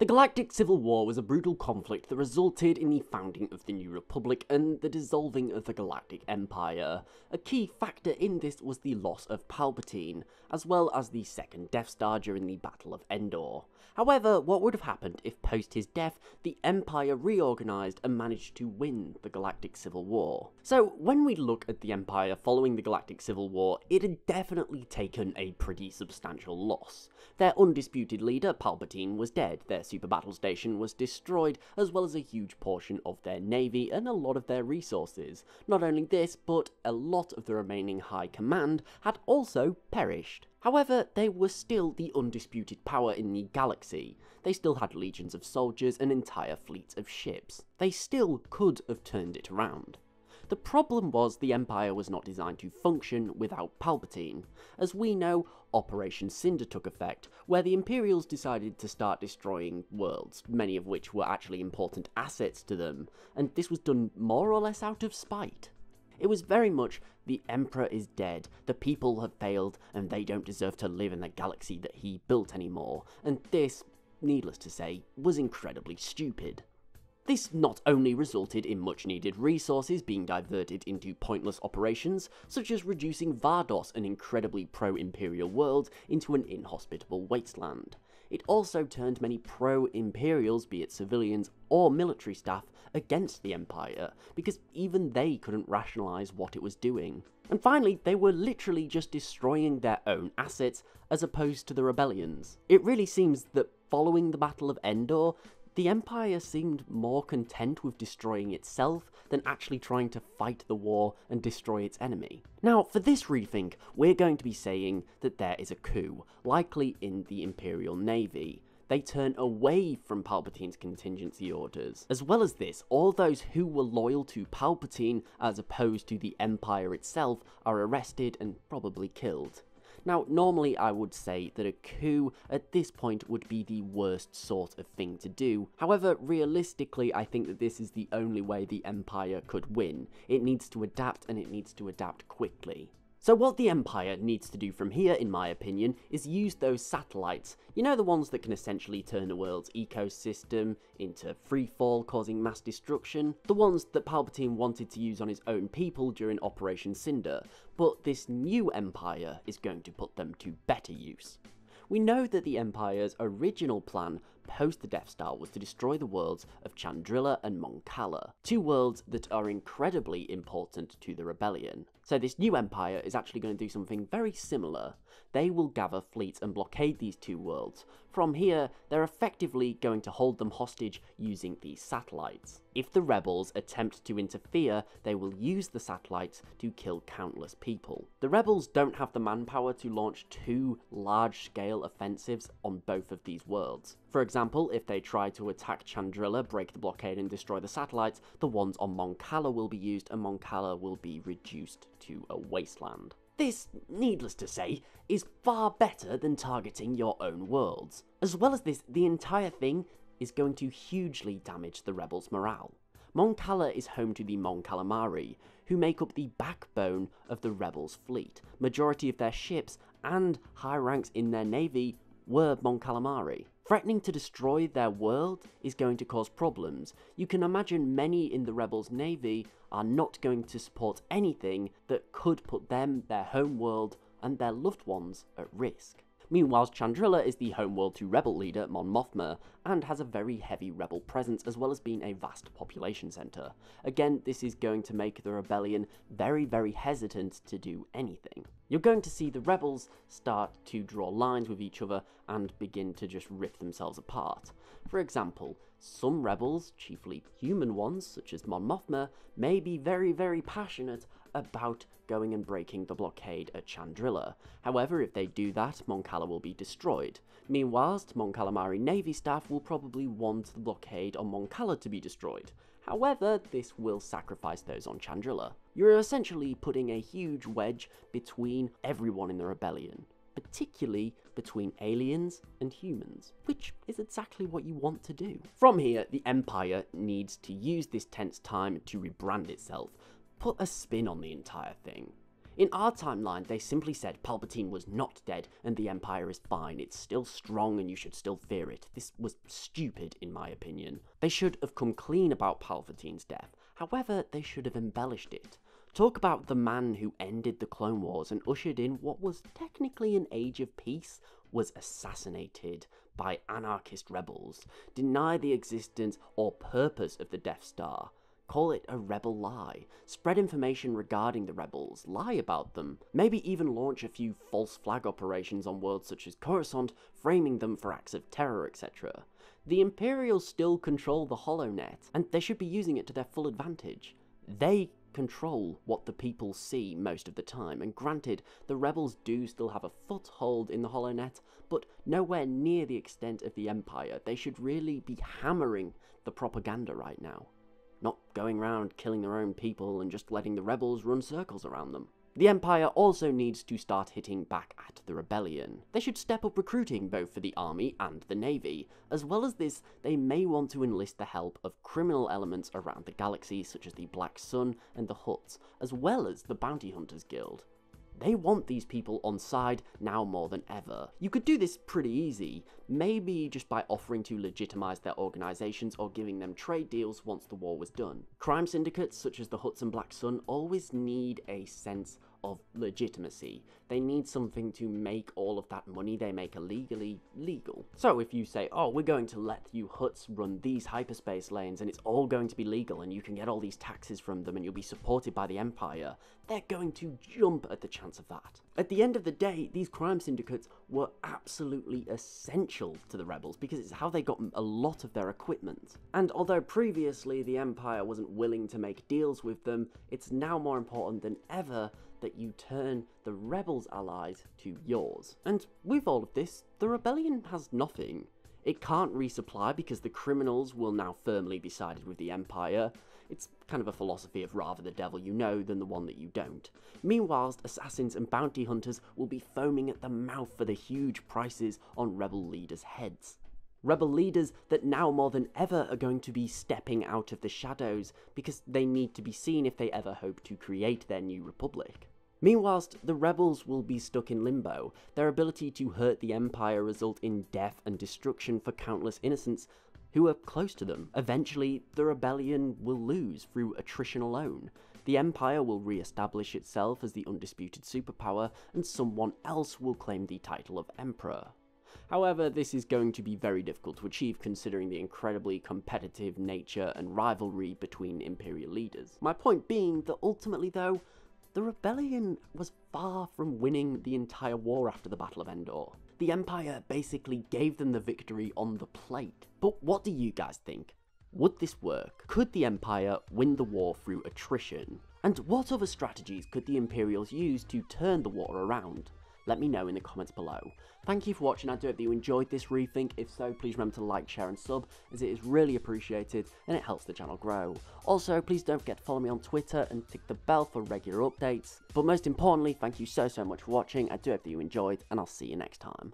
The Galactic Civil War was a brutal conflict that resulted in the founding of the New Republic and the dissolving of the Galactic Empire. A key factor in this was the loss of Palpatine, as well as the second Death Star during the Battle of Endor. However, what would have happened if post his death, the Empire reorganised and managed to win the Galactic Civil War? So, when we look at the Empire following the Galactic Civil War, it had definitely taken a pretty substantial loss. Their undisputed leader, Palpatine, was dead, their super battle station was destroyed, as well as a huge portion of their navy and a lot of their resources. Not only this, but a lot of the remaining high command had also perished. However, they were still the undisputed power in the galaxy. They still had legions of soldiers and entire fleets of ships. They still could have turned it around. The problem was the Empire was not designed to function without Palpatine. As we know, Operation Cinder took effect, where the Imperials decided to start destroying worlds, many of which were actually important assets to them, and this was done more or less out of spite. It was very much, the Emperor is dead, the people have failed, and they don't deserve to live in the galaxy that he built anymore, and this, needless to say, was incredibly stupid. This not only resulted in much needed resources being diverted into pointless operations, such as reducing Vardos, an incredibly pro-Imperial world, into an inhospitable wasteland. It also turned many pro-Imperials, be it civilians or military staff, against the Empire, because even they couldn't rationalise what it was doing. And finally, they were literally just destroying their own assets, as opposed to the rebellions. It really seems that following the Battle of Endor, the Empire seemed more content with destroying itself than actually trying to fight the war and destroy its enemy. Now, for this rethink, we're going to be saying that there is a coup, likely in the Imperial Navy. They turn away from Palpatine's contingency orders. As well as this, all those who were loyal to Palpatine as opposed to the Empire itself are arrested and probably killed. Now, normally I would say that a coup at this point would be the worst sort of thing to do. However, realistically, I think that this is the only way the Empire could win. It needs to adapt, and it needs to adapt quickly. So what the Empire needs to do from here, in my opinion, is use those satellites. You know, the ones that can essentially turn the world's ecosystem into freefall, causing mass destruction? The ones that Palpatine wanted to use on his own people during Operation Cinder, but this new Empire is going to put them to better use. We know that the Empire's original plan post the Death Star was to destroy the worlds of Chandrila and Mon Cala, two worlds that are incredibly important to the rebellion. So this new Empire is actually going to do something very similar. They will gather fleets and blockade these two worlds. From here, they're effectively going to hold them hostage using these satellites. If the rebels attempt to interfere, they will use the satellites to kill countless people. The rebels don't have the manpower to launch two large-scale offensives on both of these worlds. For example, if they try to attack Chandrila, break the blockade and destroy the satellites, the ones on Mon Cala will be used and Mon Cala will be reduced to a wasteland. This, needless to say, is far better than targeting your own worlds. As well as this, the entire thing is going to hugely damage the rebels' morale. Mon Cala is home to the Mon Calamari, who make up the backbone of the rebels' fleet. Majority of their ships and high ranks in their navy were Mon Calamari. Threatening to destroy their world is going to cause problems. You can imagine many in the rebels' navy are not going to support anything that could put them, their home world, and their loved ones at risk. Meanwhile, Chandrila is the homeworld to rebel leader Mon Mothma, and has a very heavy rebel presence as well as being a vast population centre. Again, this is going to make the rebellion very, very hesitant to do anything. You're going to see the rebels start to draw lines with each other and begin to just rip themselves apart. For example, some rebels, chiefly human ones such as Mon Mothma, may be very, very passionate about going and breaking the blockade at Chandrila. However, if they do that, Mon Cala will be destroyed. Meanwhile, Mon Calamari Navy staff will probably want the blockade on Mon Cala to be destroyed. However, this will sacrifice those on Chandrila. You're essentially putting a huge wedge between everyone in the rebellion, particularly between aliens and humans, which is exactly what you want to do. From here, the Empire needs to use this tense time to rebrand itself, put a spin on the entire thing. In our timeline, they simply said Palpatine was not dead and the Empire is fine. It's still strong and you should still fear it. This was stupid, in my opinion. They should have come clean about Palpatine's death. However, they should have embellished it. Talk about the man who ended the Clone Wars and ushered in what was technically an age of peace was assassinated by anarchist rebels. Deny the existence or purpose of the Death Star. Call it a rebel lie. Spread information regarding the rebels. Lie about them. Maybe even launch a few false flag operations on worlds such as Coruscant, framing them for acts of terror, etc. The Imperials still control the HoloNet, and they should be using it to their full advantage. They control what the people see most of the time, and granted, the rebels do still have a foothold in the HoloNet, but nowhere near the extent of the Empire. They should really be hammering the propaganda right now. Not going around killing their own people and just letting the rebels run circles around them. The Empire also needs to start hitting back at the rebellion. They should step up recruiting both for the army and the navy. As well as this, they may want to enlist the help of criminal elements around the galaxy such as the Black Sun and the Hutts, as well as the Bounty Hunters Guild. They want these people on side now more than ever. You could do this pretty easy, maybe just by offering to legitimize their organizations or giving them trade deals once the war was done. Crime syndicates such as the Hutts and Black Sun always need a sense of legitimacy. They need something to make all of that money they make illegally legal. So if you say, oh, we're going to let you Hutts run these hyperspace lanes and it's all going to be legal and you can get all these taxes from them and you'll be supported by the Empire, they're going to jump at the chance of that. At the end of the day, these crime syndicates were absolutely essential to the rebels because it's how they got a lot of their equipment. And although previously the Empire wasn't willing to make deals with them, it's now more important than ever that you turn the rebels' allies to yours. And with all of this, the rebellion has nothing. It can't resupply because the criminals will now firmly be sided with the Empire. It's kind of a philosophy of rather the devil you know than the one that you don't. Meanwhile, assassins and bounty hunters will be foaming at the mouth for the huge prices on rebel leaders' heads. Rebel leaders that now more than ever are going to be stepping out of the shadows because they need to be seen if they ever hope to create their new republic. Meanwhile, the rebels will be stuck in limbo. Their ability to hurt the Empire result in death and destruction for countless innocents who are close to them. Eventually, the rebellion will lose through attrition alone. The Empire will re-establish itself as the undisputed superpower, and someone else will claim the title of Emperor. However, this is going to be very difficult to achieve considering the incredibly competitive nature and rivalry between Imperial leaders. My point being that ultimately though, the rebellion was far from winning the entire war after the Battle of Endor. The Empire basically gave them the victory on the plate. But what do you guys think? Would this work? Could the Empire win the war through attrition? And what other strategies could the Imperials use to turn the war around? Let me know in the comments below. Thank you for watching. I do hope that you enjoyed this rethink. If so, please remember to like, share and sub, as it is really appreciated and it helps the channel grow. Also, please don't forget to follow me on Twitter and tick the bell for regular updates. But most importantly, thank you so much for watching. I do hope that you enjoyed, and I'll see you next time.